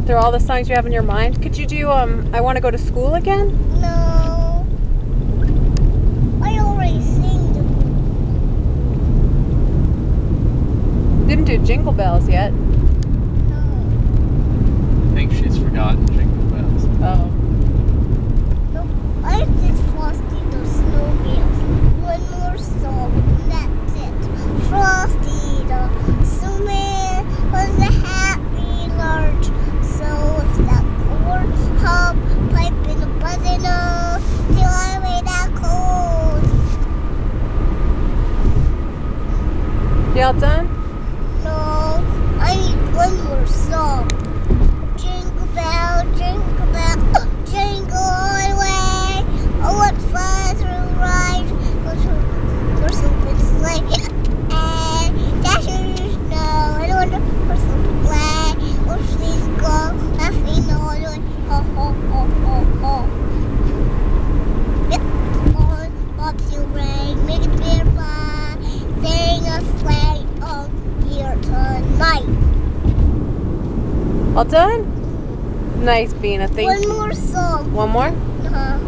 They're all the songs you have in your mind. Could you do I Want to Go to School again? No. I already sang them. Didn't do Jingle Bells yet. No. I think she's forgotten Jingle Bells. Oh. No. I did Frosty the Snowman. One more song, and that's it. Frosty the Snowman was a happy large. So with that corn hop pipe and a buzzing off, till I made that cold. You all done? No, I need one more song. Jingle bell, jingle all the way. Oh, what fun to ride horse open sleigh. And dashing snow and wonderful play. Oh, please go laughing all the way. Ho, ho, ho, ho, ho. Yep, on bobtail ring, make it beer fly. Sing a sleigh all year tonight. All done? Nice, Bina. Thank you. One more song. One more? Uh-huh.